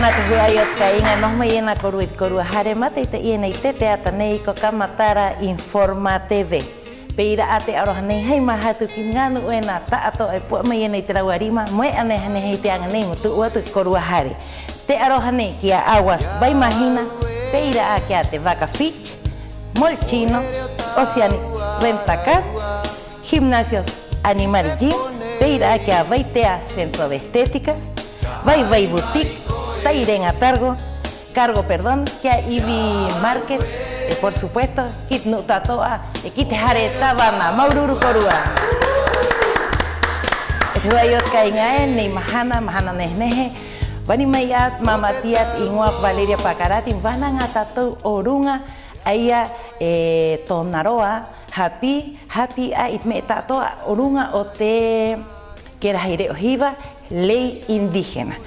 Orana te huyayot kainga nos me llena coruit coruajare mate y te llena y te ataneico kamatara Informa TV. Peira ate arrojanei hay mahatu kinganu buena ta ato epo me llena y traguarima mue anejane y te anganei tu uatu coruajare. Te arrojanei que aguas va imagina peira akeate vaca fitch, molchino, Oceanic Rentacar, gimnasios Animal Gym, peira que a vaitea centro de estéticas, vai boutique, tairen a cargo perdón, que a Ibi Market, por supuesto, kit nutatoa, kit jareta bana, maururu corua. Estuayot kaingaen, ni mahana nesneje, bani mayat, mamatiat, inguap Valeria Pacarati, banan atatu orunga, aya tonaroa, happy a itme tatoa orunga ote queraire ojiva, ley indígena.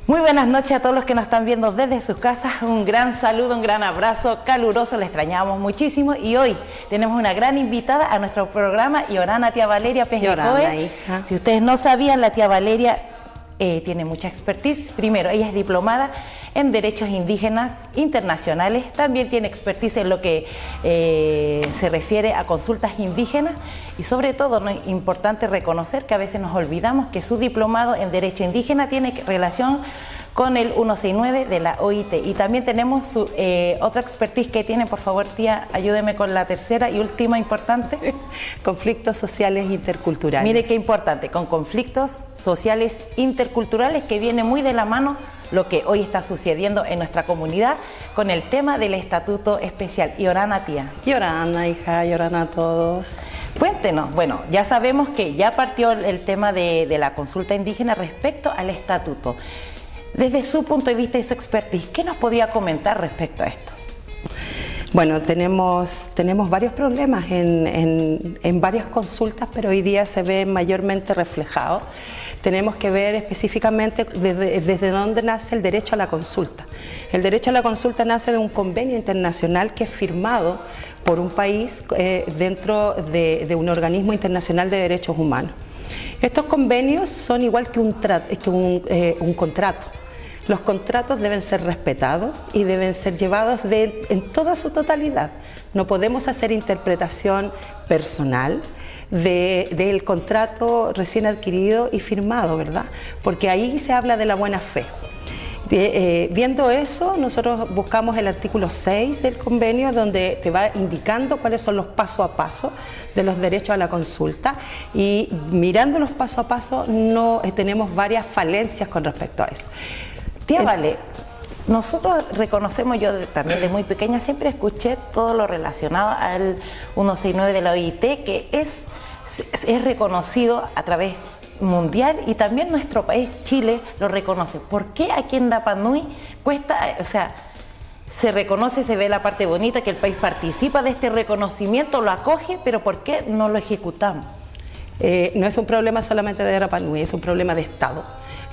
Muy buenas noches a todos los que nos están viendo desde sus casas. Un gran saludo, un gran abrazo caluroso. Le extrañamos muchísimo y hoy tenemos una gran invitada a nuestro programa, Yorana Tía Valeria Pejecoe. Si ustedes no sabían, la tía Valeria tiene mucha expertise. Primero, ella es diplomada en Derechos Indígenas Internacionales, también tiene expertise en lo que se refiere a consultas indígenas y sobre todo ¿no? Es importante reconocer que a veces nos olvidamos que su diplomado en Derecho Indígena tiene relación con el 169 de la OIT y también tenemos su, otra expertise que tiene, por favor tía, ayúdeme con la tercera y última importante. Conflictos sociales interculturales. Mire qué importante, con conflictos sociales interculturales que viene muy de la mano lo que hoy está sucediendo en nuestra comunidad con el tema del Estatuto Especial. Yorana tía. Yorana hija, Yorana a todos. Cuéntenos, bueno, ya sabemos que ya partió el tema de la consulta indígena respecto al estatuto. Desde su punto de vista y su expertise, ¿qué nos podría comentar respecto a esto? Bueno, tenemos varios problemas en varias consultas, pero hoy día se ve mayormente reflejado. Tenemos que ver específicamente desde dónde nace el derecho a la consulta. El derecho a la consulta nace de un convenio internacional que es firmado por un país dentro de un organismo internacional de derechos humanos. Estos convenios son igual que un contrato. Los contratos deben ser respetados y deben ser llevados en toda su totalidad. No podemos hacer interpretación personal del contrato recién adquirido y firmado, ¿verdad? Porque ahí se habla de la buena fe. Viendo eso, nosotros buscamos el artículo 6 del convenio donde te va indicando cuáles son los paso a paso de los derechos a la consulta y mirando los paso a paso no tenemos varias falencias con respecto a eso. Tía Vale, nosotros reconocemos, yo también de muy pequeña siempre escuché todo lo relacionado al 169 de la OIT que es reconocido a través mundial y también nuestro país, Chile, lo reconoce. ¿Por qué aquí en Rapa Nui cuesta, o sea, se reconoce, se ve la parte bonita que el país participa de este reconocimiento, lo acoge, pero ¿por qué no lo ejecutamos? No es un problema solamente de Rapa Nui, es un problema de Estado.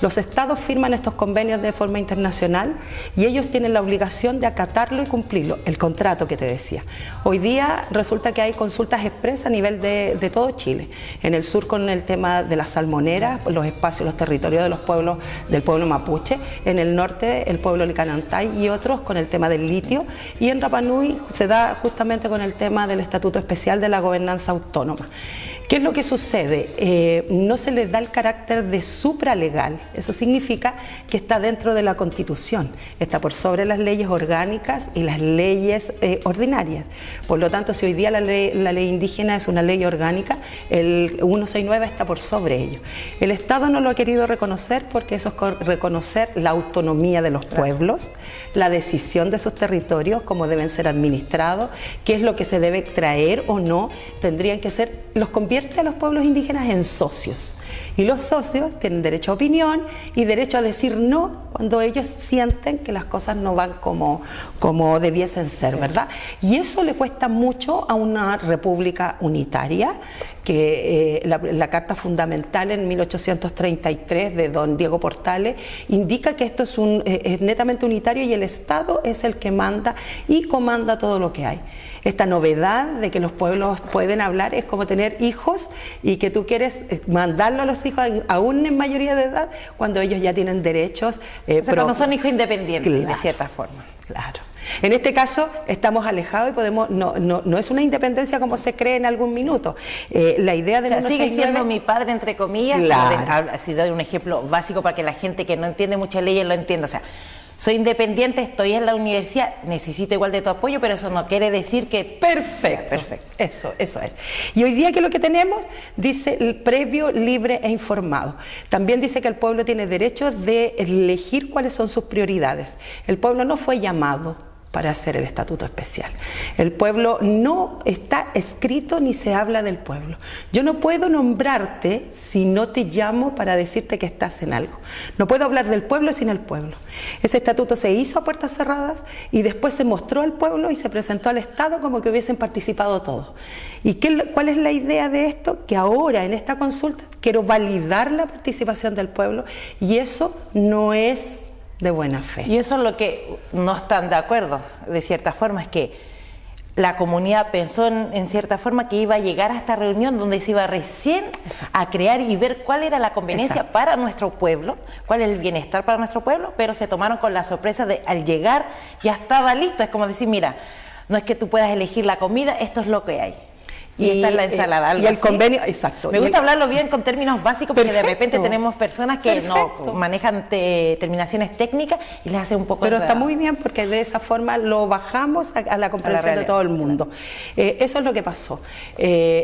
Los estados firman estos convenios de forma internacional y ellos tienen la obligación de acatarlo y cumplirlo, el contrato que te decía. Hoy día resulta que hay consultas expresas a nivel de todo Chile. En el sur con el tema de las salmoneras, los espacios, los territorios de los pueblos, del pueblo mapuche. En el norte el pueblo licanantay y otros con el tema del litio. Y en Rapa Nui se da justamente con el tema del Estatuto Especial de la Gobernanza Autónoma. ¿Qué es lo que sucede? No se les da el carácter de supralegal. Eso significa que está dentro de la Constitución, está por sobre las leyes orgánicas y las leyes ordinarias. Por lo tanto, si hoy día la ley indígena es una ley orgánica, el 169 está por sobre ello. El Estado no lo ha querido reconocer porque eso es reconocer la autonomía de los pueblos, la decisión de sus territorios, cómo deben ser administrados, qué es lo que se debe traer o no, tendrían que ser, los convierte a los pueblos indígenas en socios. Y los socios tienen derecho a opinión y derecho a decir no cuando ellos sienten que las cosas no van como debiesen ser, ¿verdad? Y eso le cuesta mucho a una república unitaria, que la Carta Fundamental en 1833 de don Diego Portales indica que esto es netamente unitario y el Estado es el que manda y comanda todo lo que hay. Esta novedad de que los pueblos pueden hablar es como tener hijos y que tú quieres mandarlo a los hijos aún en mayoría de edad cuando ellos ya tienen derechos O sea, cuando propios. son hijos independientes, de Claro. cierta forma. Claro. En este caso estamos alejados y podemos, no es una independencia como se cree en algún minuto. La idea O del sea, sigue 169 siendo mi padre, entre comillas, Claro. si doy un ejemplo básico para que la gente que no entiende muchas leyes lo entienda. O sea, soy independiente, estoy en la universidad, necesito igual de tu apoyo, pero eso no quiere decir que... Perfecto, perfecto. Eso es. Y hoy día, ¿qué es lo que tenemos? Dice el previo, libre e informado. También dice que el pueblo tiene derecho de elegir cuáles son sus prioridades. El pueblo no fue llamado para hacer el estatuto especial. El pueblo no está escrito ni se habla del pueblo. Yo no puedo nombrarte si no te llamo para decirte que estás en algo. No puedo hablar del pueblo sin el pueblo. Ese estatuto se hizo a puertas cerradas y después se mostró al pueblo y se presentó al Estado como que hubiesen participado todos. ¿Y cuál es la idea de esto? Que ahora en esta consulta quiero validar la participación del pueblo y eso no es de buena fe. Y eso es lo que no están de acuerdo, de cierta forma, es que la comunidad pensó en cierta forma que iba a llegar a esta reunión donde se iba recién a crear y ver cuál era la conveniencia para nuestro pueblo, cuál es el bienestar para nuestro pueblo, pero se tomaron con la sorpresa de al llegar ya estaba listo. Es como decir, mira, no es que tú puedas elegir la comida, esto es lo que hay. Y esta es la ensalada. Y el así. convenio, exacto. Me gusta hablarlo bien con términos básicos porque de repente tenemos personas que Perfecto. no manejan terminaciones técnicas y les hace un poco Pero está enredado. muy bien porque de esa forma lo bajamos a la comprensión de realidad. todo el mundo. Eso es lo que pasó.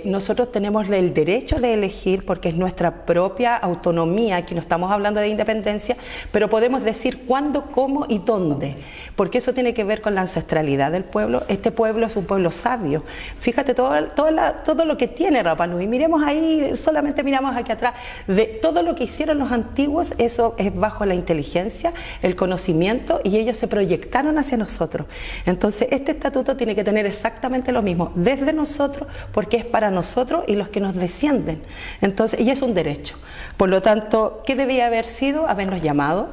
Nosotros tenemos el derecho de elegir porque es nuestra propia autonomía, aquí no estamos hablando de independencia, pero podemos decir cuándo, cómo y dónde, porque eso tiene que ver con la ancestralidad del pueblo. Este pueblo es un pueblo sabio. Fíjate todo lo que tiene Rapa Nui. Miremos ahí, solamente miramos aquí atrás, de todo lo que hicieron los antiguos, eso es bajo la inteligencia, el conocimiento, y ellos se proyectaron hacia nosotros. Entonces este estatuto tiene que tener exactamente lo mismo, desde nosotros, porque es para nosotros y los que nos descienden. Entonces, y es un derecho. Por lo tanto, ¿qué debía haber sido? Habernos llamado.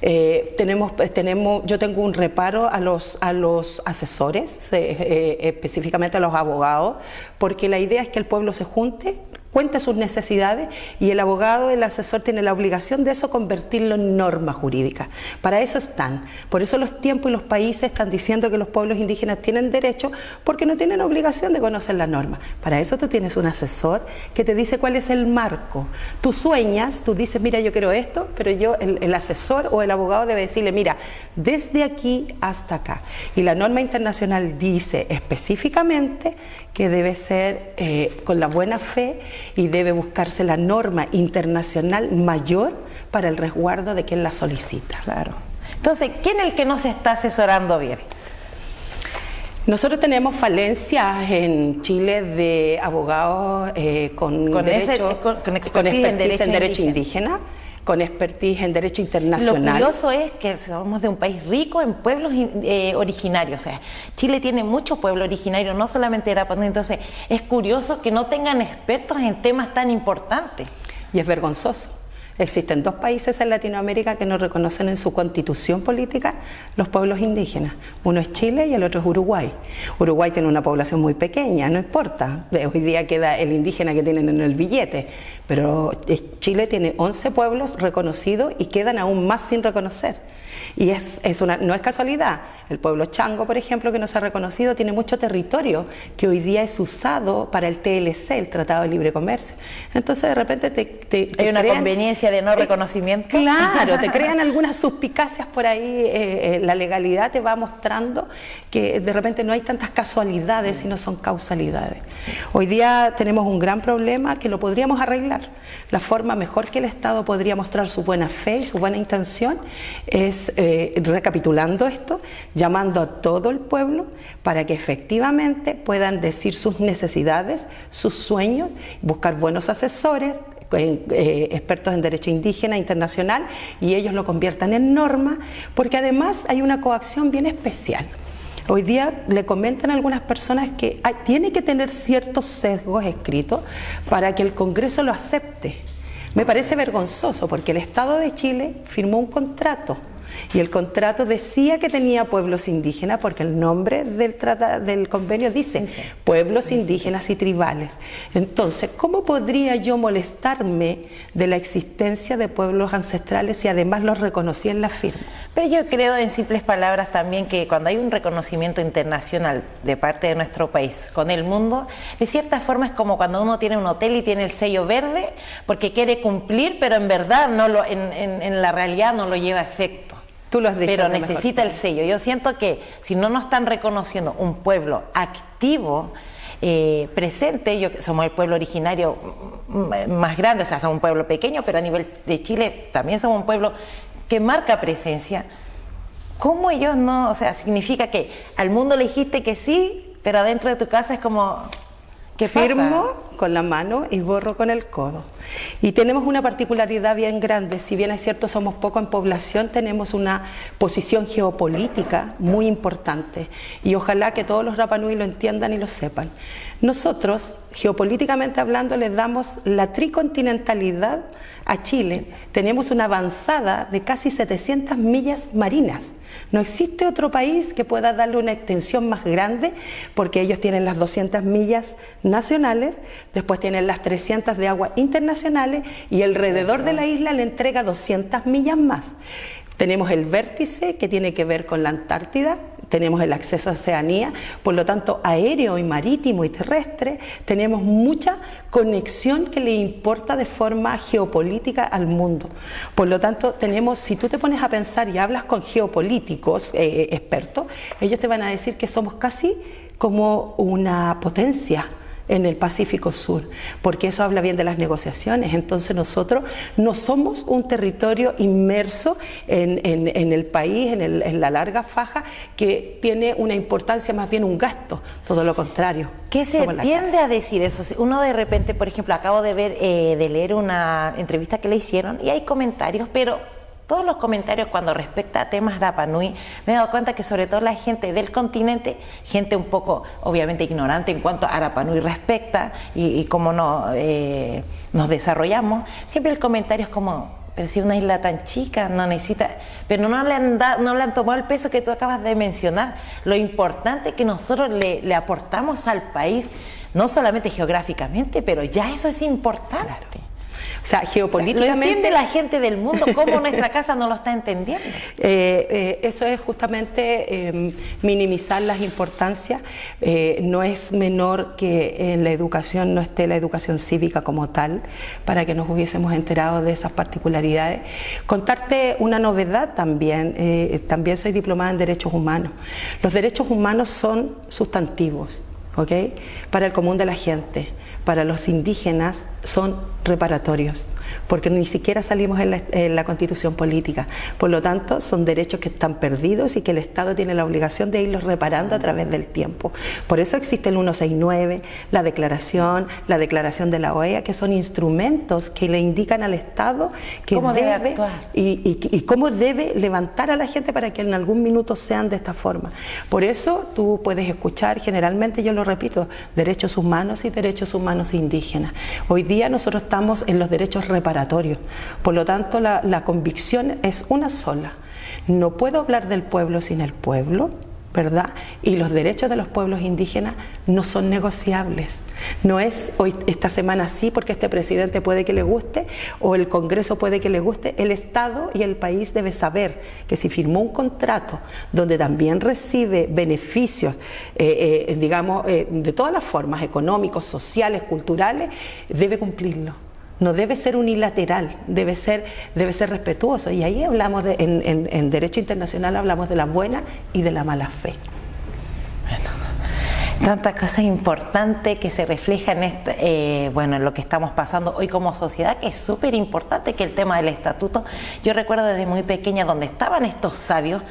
Yo tengo un reparo a los asesores, específicamente a los abogados, porque la idea es que el pueblo se junte, cuente sus necesidades y el abogado, el asesor tiene la obligación de eso convertirlo en norma jurídica. Para eso están. Por eso los tiempos y los países están diciendo que los pueblos indígenas tienen derecho porque no tienen obligación de conocer la norma. Para eso tú tienes un asesor que te dice cuál es el marco. Tú sueñas, tú dices, mira, yo quiero esto, pero el asesor o el abogado debe decirle, mira, desde aquí hasta acá. Y la norma internacional dice específicamente que debe ser con la buena fe y debe buscarse la norma internacional mayor para el resguardo de quien la solicita. Claro. Entonces, ¿quién es el que no se está asesorando bien? Nosotros tenemos falencias en Chile de abogados con expertise en derecho indígena, con expertise en derecho internacional. Lo curioso es que somos de un país rico en pueblos originarios. O sea, Chile tiene mucho pueblo originario, no solamente Rapa Nui. Entonces, es curioso que no tengan expertos en temas tan importantes. Y es vergonzoso. Existen 2 países en Latinoamérica que no reconocen en su constitución política los pueblos indígenas. Uno es Chile y el otro es Uruguay. Uruguay tiene una población muy pequeña, no importa. Hoy día queda el indígena que tienen en el billete, pero Chile tiene 11 pueblos reconocidos y quedan aún más sin reconocer. Y no es casualidad. El pueblo chango, por ejemplo, que no se ha reconocido, tiene mucho territorio que hoy día es usado para el TLC, el Tratado de Libre Comercio. Entonces, de repente hay una conveniencia de no reconocimiento. Claro, te crean algunas suspicacias por ahí. La legalidad te va mostrando que de repente no hay tantas casualidades, sino son causalidades. Hoy día tenemos un gran problema que lo podríamos arreglar. La forma mejor que el Estado podría mostrar su buena fe y su buena intención es, recapitulando esto, llamando a todo el pueblo para que efectivamente puedan decir sus necesidades, sus sueños, buscar buenos asesores, expertos en derecho indígena internacional, y ellos lo conviertan en norma, porque además hay una coacción bien especial. Hoy día le comentan a algunas personas que tiene que tener ciertos sesgos escritos para que el Congreso lo acepte. Me parece vergonzoso porque el Estado de Chile firmó un contrato Y el contrato decía que tenía pueblos indígenas, porque el nombre del convenio dice pueblos indígenas y tribales. Entonces, ¿cómo podría yo molestarme de la existencia de pueblos ancestrales si además los reconocí en la firma? Pero yo creo, en simples palabras, también que cuando hay un reconocimiento internacional de parte de nuestro país con el mundo, de cierta forma es como cuando uno tiene un hotel y tiene el sello verde porque quiere cumplir, pero en verdad en la realidad no lo lleva a efecto. Tú lo has dicho, pero necesita el sello. Yo siento que si no nos están reconociendo un pueblo activo, presente, somos el pueblo originario más grande, o sea, somos un pueblo pequeño, pero a nivel de Chile también somos un pueblo que marca presencia. ¿Cómo ellos no? O sea, significa que al mundo le dijiste que sí, pero adentro de tu casa es como... ¿Qué pasa? Firmo con la mano y borro con el codo. Y tenemos una particularidad bien grande, si bien es cierto somos poco en población, tenemos una posición geopolítica muy importante y ojalá que todos los Rapa Nui lo entiendan y lo sepan. Nosotros, geopolíticamente hablando, les damos la tricontinentalidad a Chile. Tenemos una avanzada de casi 700 millas marinas. No existe otro país que pueda darle una extensión más grande, porque ellos tienen las 200 millas nacionales, después tienen las 300 de aguas internacionales y alrededor de la isla le entrega 200 millas más. Tenemos el vértice que tiene que ver con la Antártida, tenemos el acceso a Oceanía, por lo tanto aéreo y marítimo y terrestre, tenemos mucha conexión que le importa de forma geopolítica al mundo. Por lo tanto tenemos, si tú te pones a pensar y hablas con geopolíticos expertos, ellos te van a decir que somos casi como una potencia en el Pacífico Sur, porque eso habla bien de las negociaciones. Entonces nosotros no somos un territorio inmerso en el país, en la larga faja, que tiene una importancia, más bien un gasto, todo lo contrario. ¿Qué se tiende a decir eso? Uno de repente, por ejemplo, acabo de leer una entrevista que le hicieron y hay comentarios, pero todos los comentarios cuando respecta a temas Rapa Nui, me he dado cuenta que sobre todo la gente del continente, gente un poco obviamente ignorante en cuanto a Rapa Nui respecta y cómo nos desarrollamos, siempre el comentario es como, pero si una isla tan chica no necesita, pero no le han tomado el peso que tú acabas de mencionar, lo importante que nosotros le aportamos al país, no solamente geográficamente, pero ya eso es importante. Claro. O sea, geopolíticamente... Lo entiende la gente del mundo, ¿cómo nuestra casa no lo está entendiendo? Eso es justamente minimizar las importancias. No es menor que en la educación no esté la educación cívica como tal, para que nos hubiésemos enterado de esas particularidades. Contarte una novedad también, también soy diplomada en Derechos Humanos. Los derechos humanos son sustantivos, ¿ok? Para el común de la gente. Para los indígenas son reparatorios, porque ni siquiera salimos en la Constitución política. Por lo tanto, son derechos que están perdidos y que el Estado tiene la obligación de irlos reparando a través del tiempo. Por eso existe el 169, la declaración de la OEA, que son instrumentos que le indican al Estado que ¿cómo debe actuar? Y cómo debe levantar a la gente para que en algún minuto sean de esta forma. Por eso tú puedes escuchar, generalmente yo lo repito, derechos humanos y derechos humanos indígenas. Hoy día nosotros estamos en los derechos reparatorios, por lo tanto la convicción es una sola. No puedo hablar del pueblo sin el pueblo, ¿verdad? Y los derechos de los pueblos indígenas no son negociables. No es hoy, esta semana sí, porque este presidente puede que le guste o el Congreso puede que le guste. El Estado y el país debe saber que si firmó un contrato donde también recibe beneficios, digamos, de todas las formas, económicos, sociales, culturales, debe cumplirlo. No debe ser unilateral, debe ser respetuoso. Y ahí hablamos, en derecho internacional hablamos de la buena y de la mala fe. Tanta cosa importante que se refleja en en lo que estamos pasando hoy como sociedad, que es súper importante, que el tema del estatuto. Yo recuerdo desde muy pequeña donde estaban estos sabios.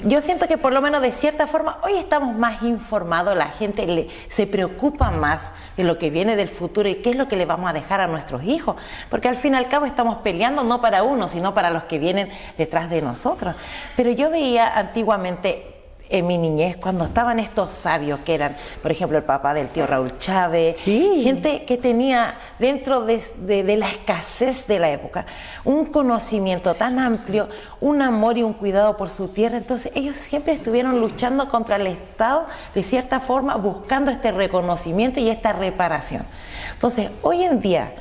Yo siento que por lo menos de cierta forma hoy estamos más informados, la gente se preocupa más de lo que viene del futuro y qué es lo que le vamos a dejar a nuestros hijos, porque al fin y al cabo estamos peleando no para uno, sino para los que vienen detrás de nosotros. Pero yo veía antiguamente en mi niñez, cuando estaban estos sabios que eran, por ejemplo, el papá del tío Raúl Chávez, Sí. gente que tenía dentro de la escasez de la época un conocimiento tan amplio, un amor y un cuidado por su tierra, entonces ellos siempre estuvieron luchando contra el Estado, de cierta forma, buscando este reconocimiento y esta reparación. Entonces, hoy en día,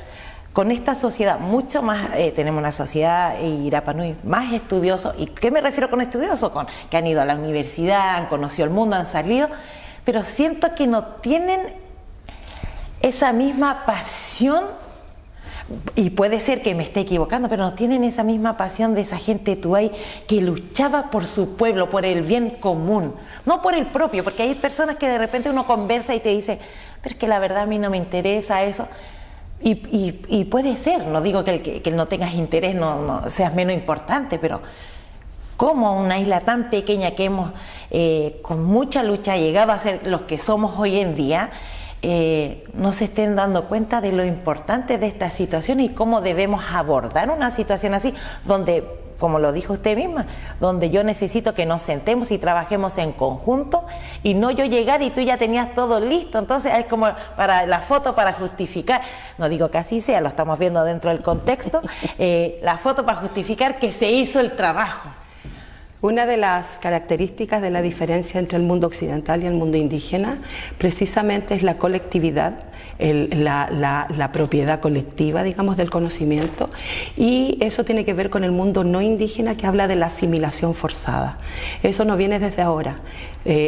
con esta sociedad mucho más, tenemos una sociedad Irapa Nui más estudioso. ¿Y qué me refiero con estudioso? Con que han ido a la universidad, han conocido el mundo, han salido, pero siento que no tienen esa misma pasión, y puede ser que me esté equivocando, pero no tienen esa misma pasión de esa gente tuay que luchaba por su pueblo, por el bien común, no por el propio, porque hay personas que de repente uno conversa y te dice, pero es que la verdad a mí no me interesa eso. Y puede ser, no digo que no tengas interés no seas menos importante, pero como una isla tan pequeña que hemos con mucha lucha llegado a ser los que somos hoy en día, no se estén dando cuenta de lo importante de esta situación y cómo debemos abordar una situación así, donde, como lo dijo usted misma, donde yo necesito que nos sentemos y trabajemos en conjunto y no yo llegar y tú ya tenías todo listo. Entonces es como para la foto para justificar, no digo que así sea, lo estamos viendo dentro del contexto, la foto para justificar que se hizo el trabajo. Una de las características de la diferencia entre el mundo occidental y el mundo indígena precisamente es la colectividad, la propiedad colectiva, digamos, del conocimiento, y eso tiene que ver con el mundo no indígena, que habla de la asimilación forzada. Eso no viene desde ahora.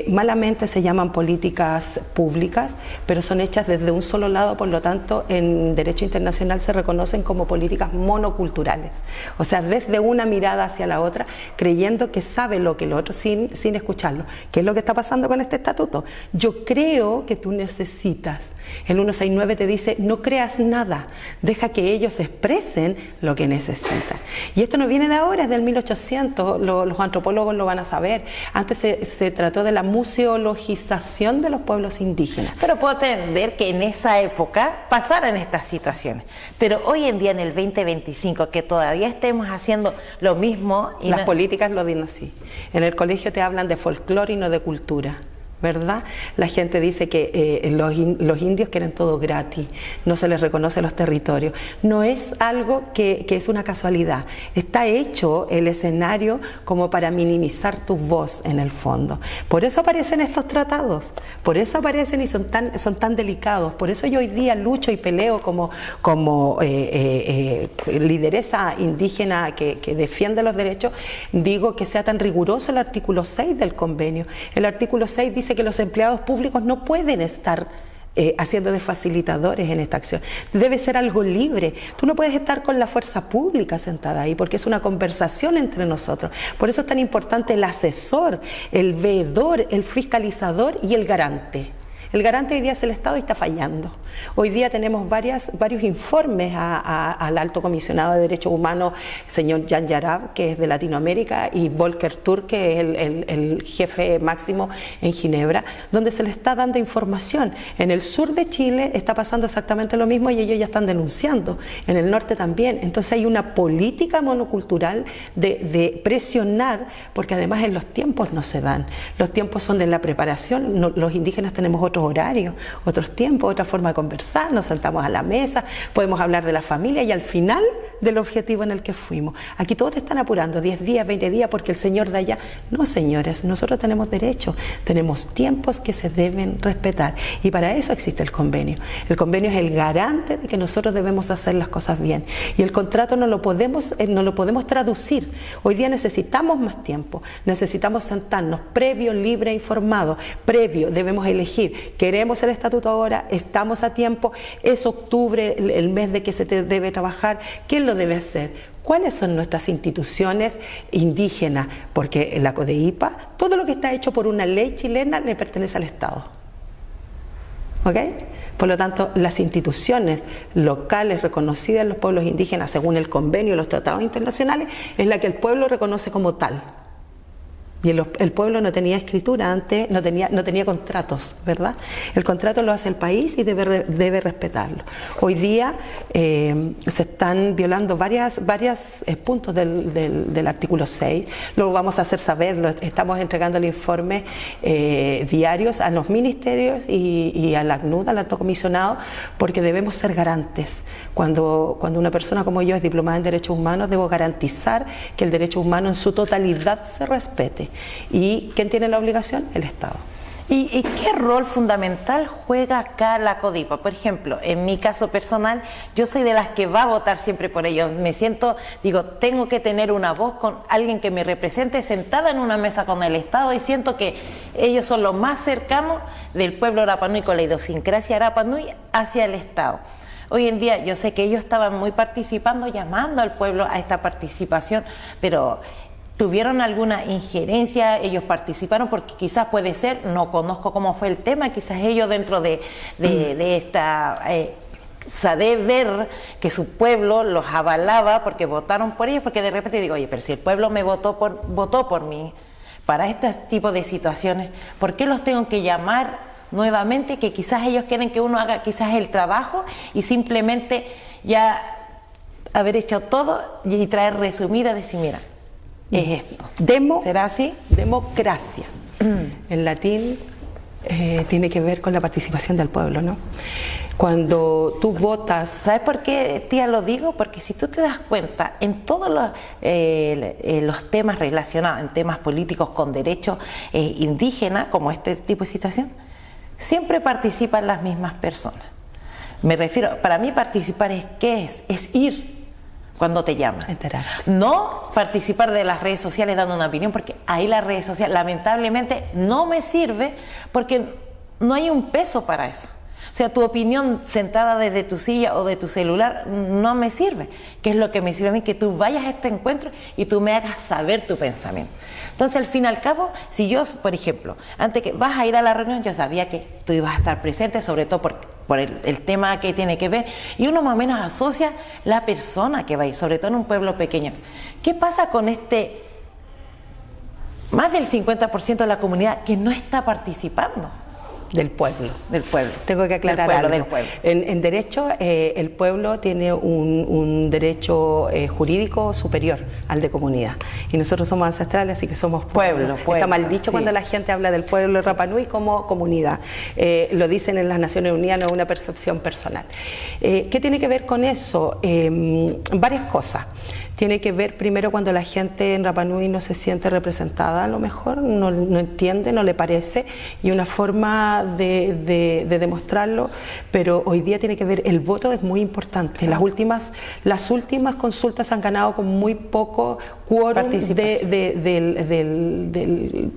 Malamente se llaman políticas públicas, pero son hechas desde un solo lado, por lo tanto en derecho internacional se reconocen como políticas monoculturales, o sea, desde una mirada hacia la otra, creyendo que sabe lo que el otro sin escucharlo. ¿Qué es lo que está pasando con este estatuto? Yo creo que tú necesitas. El 169 te dice, no creas nada, deja que ellos expresen lo que necesitan. Y esto no viene de ahora, es del 1800, los antropólogos lo van a saber. Antes se trató de la museologización de los pueblos indígenas. Pero puedo entender que en esa época pasaran estas situaciones, pero hoy en día en el 2025 que todavía estemos haciendo lo mismo y las políticas lo dicen así. En el colegio te hablan de folclore y no de cultura, ¿verdad? La gente dice que los indios quieren todo gratis, no se les reconoce los territorios. No es algo que es una casualidad. Está hecho el escenario como para minimizar tu voz en el fondo. Por eso aparecen estos tratados, por eso aparecen y son tan delicados. Por eso yo hoy día lucho y peleo como lideresa indígena que defiende los derechos. Digo que sea tan riguroso el artículo 6 del convenio. El artículo 6 dice que los empleados públicos no pueden estar haciendo de facilitadores en esta acción. Debe ser algo libre. Tú no puedes estar con la fuerza pública sentada ahí, porque es una conversación entre nosotros. Por eso es tan importante el asesor, el veedor, el fiscalizador y el garante. El garante hoy día es el Estado y está fallando. Hoy día tenemos varios informes al alto comisionado de Derechos Humanos, señor Jan Yarab, que es de Latinoamérica, y Volker Turk, que es el jefe máximo en Ginebra, donde se le está dando información. En el sur de Chile está pasando exactamente lo mismo y ellos ya están denunciando. En el norte también. Entonces hay una política monocultural de presionar, porque además en los tiempos no se dan. Los tiempos son de la preparación. Los indígenas tenemos otros horarios, otros tiempos, otra forma de conversar, nos sentamos a la mesa, podemos hablar de la familia y al final del objetivo en el que fuimos. Aquí todos te están apurando, 10 días, 20 días, porque el señor de allá. No, señores, nosotros tenemos derechos, tenemos tiempos que se deben respetar y para eso existe el convenio. El convenio es el garante de que nosotros debemos hacer las cosas bien y el contrato no lo podemos traducir. Hoy día necesitamos más tiempo, necesitamos sentarnos previo, libre, informado, previo, debemos elegir. Queremos el estatuto ahora, estamos a tiempo, es octubre el mes de que se debe trabajar. ¿Quién lo debe hacer? ¿Cuáles son nuestras instituciones indígenas? Porque la CODEIPA, todo lo que está hecho por una ley chilena le pertenece al Estado. ¿Ok? Por lo tanto, las instituciones locales reconocidas en los pueblos indígenas según el convenio y los tratados internacionales es la que el pueblo reconoce como tal. Y el pueblo no tenía escritura antes, no tenía contratos, ¿verdad? El contrato lo hace el país y debe respetarlo. Hoy día se están violando varios puntos del artículo 6. Lo vamos a hacer saber, estamos entregando el informe diarios a los ministerios y al ACNUD, al alto comisionado, porque debemos ser garantes. Cuando una persona como yo es diplomada en Derechos Humanos, debo garantizar que el derecho humano en su totalidad se respete. ¿Y quién tiene la obligación? El Estado. ¿Y qué rol fundamental juega acá la CODIPA? Por ejemplo, en mi caso personal, yo soy de las que va a votar siempre por ellos. Me siento, digo, tengo que tener una voz con alguien que me represente sentada en una mesa con el Estado, y siento que ellos son los más cercanos del pueblo Rapa Nui, con la idiosincrasia Rapa Nui hacia el Estado. Hoy en día yo sé que ellos estaban muy participando, llamando al pueblo a esta participación, pero ¿tuvieron alguna injerencia? ¿Ellos participaron? Porque quizás puede ser, no conozco cómo fue el tema, quizás ellos dentro de esta saber que su pueblo los avalaba porque votaron por ellos, porque de repente digo, oye, pero si el pueblo me votó por mí para este tipo de situaciones, ¿por qué los tengo que llamar nuevamente? Que quizás ellos quieren que uno haga quizás el trabajo y simplemente ya haber hecho todo y traer resumida, decir, mira, es esto. ¿Será así? Democracia. En latín tiene que ver con la participación del pueblo, ¿no? Cuando tú votas... ¿Sabes por qué, tía, lo digo? Porque si tú te das cuenta, en todos los temas relacionados, en temas políticos con derechos indígenas, como este tipo de situación, siempre participan las mismas personas. Me refiero, para mí participar es, ¿qué es? Es ir cuando te llaman. Enterarte. No participar de las redes sociales dando una opinión, porque ahí las redes sociales lamentablemente no me sirve, porque no hay un peso para eso. O sea, tu opinión sentada desde tu silla o de tu celular no me sirve. ¿Qué es lo que me sirve a mí? Que tú vayas a este encuentro y tú me hagas saber tu pensamiento. Entonces, al fin y al cabo, si yo, por ejemplo, antes que vas a ir a la reunión, yo sabía que tú ibas a estar presente, sobre todo por el tema que tiene que ver, y uno más o menos asocia la persona que va a ir, sobre todo en un pueblo pequeño. ¿Qué pasa con más del 50% de la comunidad que no está participando? Del pueblo. Del pueblo. Tengo que aclarar algo. Del pueblo. En derecho, el pueblo tiene un derecho jurídico superior al de comunidad. Y nosotros somos ancestrales, así que somos pueblo. Está mal dicho, sí, cuando la gente habla del pueblo de Rapa Nui como comunidad. Lo dicen en las Naciones Unidas, no es una percepción personal. ¿Qué tiene que ver con eso? Varias cosas. Tiene que ver primero cuando la gente en Rapa Nui no se siente representada, a lo mejor no entiende, no le parece, y una forma de demostrarlo, pero hoy día tiene que ver, el voto es muy importante. Claro. Las últimas consultas han ganado con muy poco quórum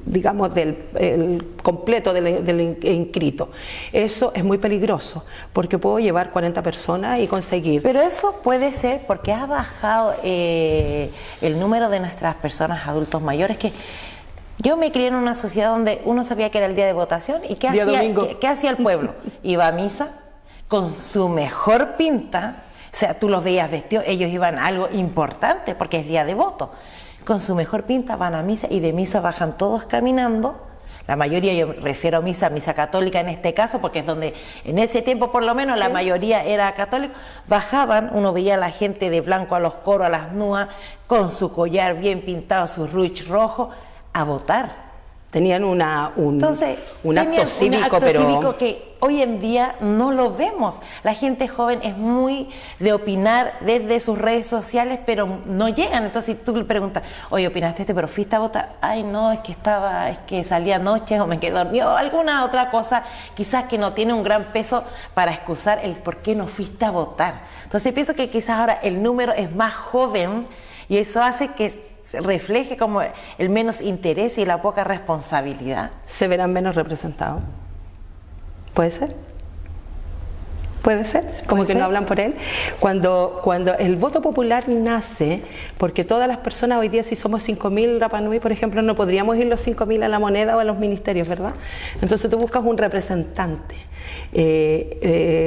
digamos, del completo del inscrito. Eso es muy peligroso, porque puedo llevar 40 personas y conseguir. Pero eso puede ser porque ha bajado el número de nuestras personas adultos mayores, que yo me crié en una sociedad donde uno sabía que era el día de votación y ¿qué hacía el pueblo? Iba a misa con su mejor pinta, o sea, tú los veías vestidos, ellos iban a algo importante porque es día de voto, con su mejor pinta van a misa y de misa bajan todos caminando. La mayoría, yo refiero a misa católica en este caso, porque es donde en ese tiempo por lo menos, sí, la mayoría era católico. Bajaban, uno veía a la gente de blanco a los coros, a las núas, con su collar bien pintado, su ruch rojo, a votar. Tenían un acto cívico, que hoy en día no lo vemos. La gente joven es muy de opinar desde sus redes sociales, pero no llegan. Entonces, si tú le preguntas, oye, ¿opinaste pero fuiste a votar? Ay, no, es que salí anoche o me quedé dormido, o alguna otra cosa, quizás que no tiene un gran peso para excusar el por qué no fuiste a votar. Entonces, pienso que quizás ahora el número es más joven y eso hace que se refleje como el menos interés y la poca responsabilidad. ¿Se verán menos representados? ¿Puede ser? ¿Puede ser? Como que no hablan por él. Cuando el voto popular nace, porque todas las personas hoy día, si somos 5.000 Rapa Nui, por ejemplo, no podríamos ir los 5.000 a la moneda o a los ministerios, ¿verdad? Entonces tú buscas un representante.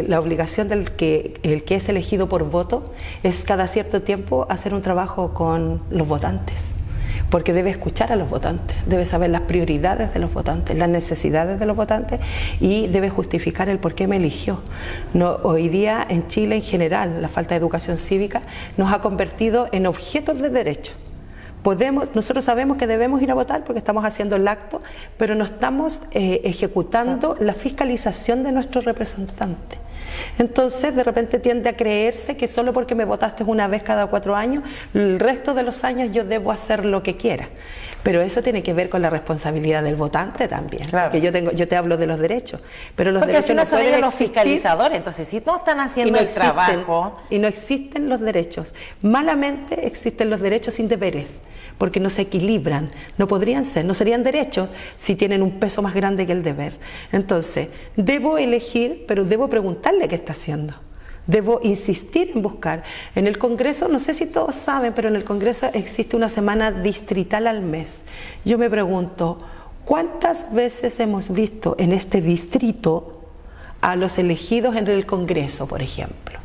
La obligación el que es elegido por voto es cada cierto tiempo hacer un trabajo con los votantes. porque debe escuchar a los votantes, debe saber las prioridades de los votantes, las necesidades de los votantes y debe justificar el por qué me eligió. No, hoy día en Chile en general la falta de educación cívica nos ha convertido en objetos de derecho. Nosotros sabemos que debemos ir a votar porque estamos haciendo el acto, pero no estamos ejecutando la fiscalización de nuestros representantes. Entonces de repente tiende a creerse que solo porque me votaste una vez cada 4 años, el resto de los años yo debo hacer lo que quiera. Pero eso tiene que ver con la responsabilidad del votante también. Claro. Que yo te hablo de los derechos, pero los derechos no son pueden ellos los fiscalizadores, entonces si no están haciendo el trabajo. Y no existen los derechos. Malamente existen los derechos sin deberes, porque no se equilibran, no podrían ser, no serían derechos si tienen un peso más grande que el deber. Entonces, debo elegir, pero debo preguntarle qué está haciendo. Debo insistir en buscar. En el Congreso, no sé si todos saben, pero en el Congreso existe una semana distrital al mes. Yo me pregunto, ¿cuántas veces hemos visto en este distrito a los elegidos en el Congreso, por ejemplo?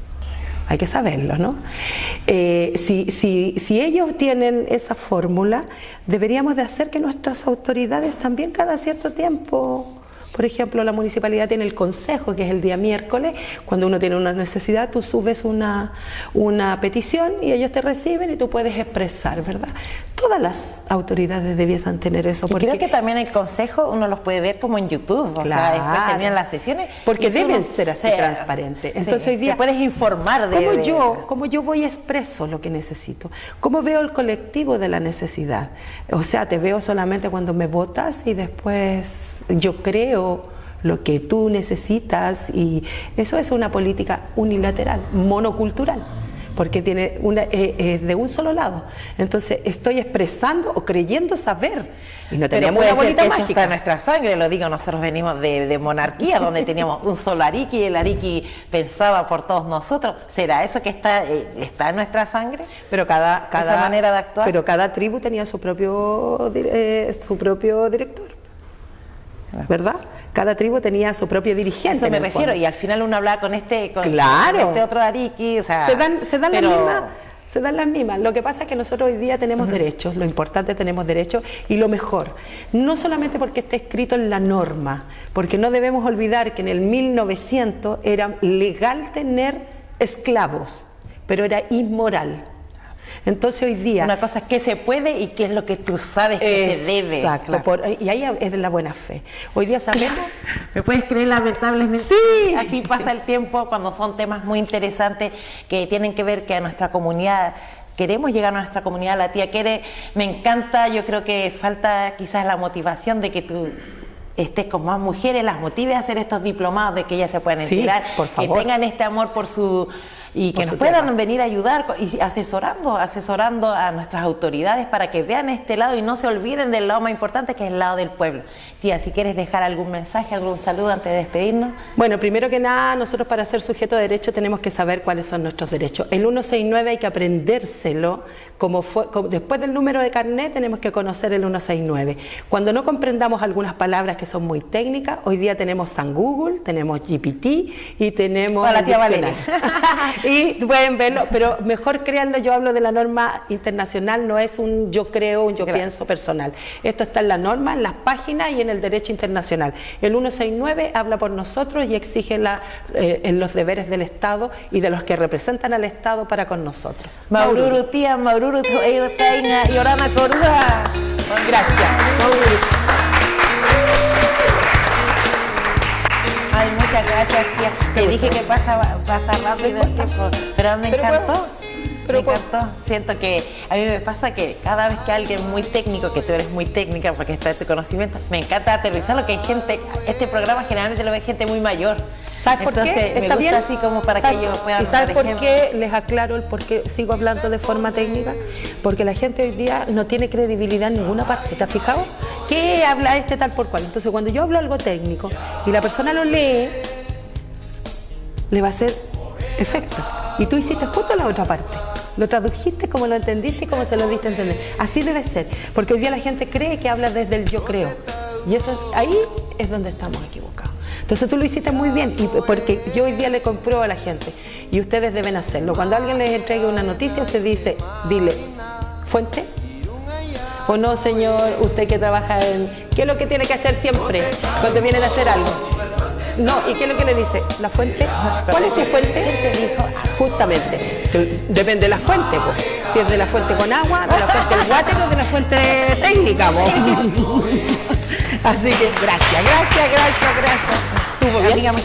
Hay que saberlo, ¿no? Si ellos tienen esa fórmula, deberíamos de hacer que nuestras autoridades también cada cierto tiempo. Por ejemplo, la municipalidad tiene el consejo, que es el día miércoles. Cuando uno tiene una necesidad, tú subes una petición y ellos te reciben y tú puedes expresar, ¿verdad? Todas las autoridades debiesen tener eso. Y creo que también el consejo uno los puede ver como en YouTube, o sea, después terminan las sesiones. Porque deben ser así transparentes. Entonces hoy día te puedes informar cómo yo voy expreso lo que necesito, cómo veo el colectivo de la necesidad. O sea, te veo solamente cuando me votas y después yo creo lo que tú necesitas, y eso es una política unilateral, monocultural, porque tiene de un solo lado. Entonces estoy expresando o creyendo saber, y no tenemos una bolita mágica. Eso está en nuestra sangre, lo digo, nosotros venimos de monarquía, donde teníamos un solo Ariqui y el Ariqui pensaba por todos nosotros. ¿Será eso que está en nuestra sangre? Pero esa manera de actuar. Pero cada tribu tenía su propio director, ¿verdad? Cada tribu tenía su propio dirigente. Eso me refiero, y al final uno hablaba con este otro Ariqui, o sea, se dan las mismas. Lo que pasa es que nosotros hoy día tenemos derechos, lo importante, tenemos derechos, y lo mejor, no solamente porque esté escrito en la norma, porque no debemos olvidar que en el 1900 era legal tener esclavos, pero era inmoral. Entonces hoy día... Una cosa es que se puede y qué es lo que tú sabes que se debe. Exacto, claro. Y ahí es de la buena fe. Hoy día sabemos... ¿Me puedes creer, lamentablemente? Sí. Así pasa el tiempo cuando son temas muy interesantes que tienen que ver que a nuestra comunidad... Queremos llegar a nuestra comunidad, la tía quiere... Me encanta, yo creo que falta quizás la motivación de que tú... estés con más mujeres, las motive a hacer estos diplomados, de que ellas se puedan enterar, por favor, que tengan este amor por su... y que nos puedan venir a ayudar y asesorando a nuestras autoridades para que vean este lado y no se olviden del lado más importante, que es el lado del pueblo. Tía, si quieres dejar algún mensaje, algún saludo antes de despedirnos. Bueno, primero que nada, nosotros para ser sujeto de derecho tenemos que saber cuáles son nuestros derechos. El 169 hay que aprendérselo, después del número de carnet tenemos que conocer el 169. Cuando no comprendamos algunas palabras que son muy técnicas, hoy día tenemos San Google, tenemos GPT y tenemos... Hola, tía Valeria. Y pueden verlo, pero mejor créanlo, yo hablo de la norma internacional, no es un yo creo, un yo pienso personal. Esto está en la norma, en las páginas y en el derecho internacional. El 169 habla por nosotros y exige en los deberes del Estado y de los que representan al Estado para con nosotros. Maururu, tía, Maururu, Taina y Orana Corúa. Gracias. Maururu. Ay, muchas gracias, tía. Te dije que pasa rápido el tiempo, pero me encantó. Me encantó. Siento que a mí me pasa que cada vez que alguien muy técnico, que tú eres muy técnica porque está en tu conocimiento, me encanta aterrizarlo, que hay gente, este programa generalmente lo ve gente muy mayor. ¿Sabes por qué? Me gusta así como para que ellos puedan... ¿Y sabes por qué? Les aclaro el por qué sigo hablando de forma técnica. Porque la gente hoy día no tiene credibilidad en ninguna parte. ¿Te has fijado? ¿Qué habla este tal por cual? Entonces cuando yo hablo algo técnico y la persona lo lee, le va a hacer efecto. Y tú hiciste justo la otra parte. Lo tradujiste como lo entendiste y como se lo diste a entender. Así debe ser. Porque hoy día la gente cree que habla desde el yo creo. Y eso ahí es donde estamos equivocados. Entonces tú lo hiciste muy bien, y porque yo hoy día le compruebo a la gente, y ustedes deben hacerlo. Cuando alguien les entregue una noticia, usted dile, fuente, ¿O no, señor? Usted que trabaja en... ¿Qué es lo que tiene que hacer siempre cuando vienen a hacer algo? No, ¿y qué es lo que le dice? ¿La fuente? ¿Cuál es su fuente? Justamente. Depende de la fuente, pues. Si es de la fuente con agua, de la fuente del water o de la fuente técnica, pues. Así que gracias. ¿Estuvo bien? Amiga, muy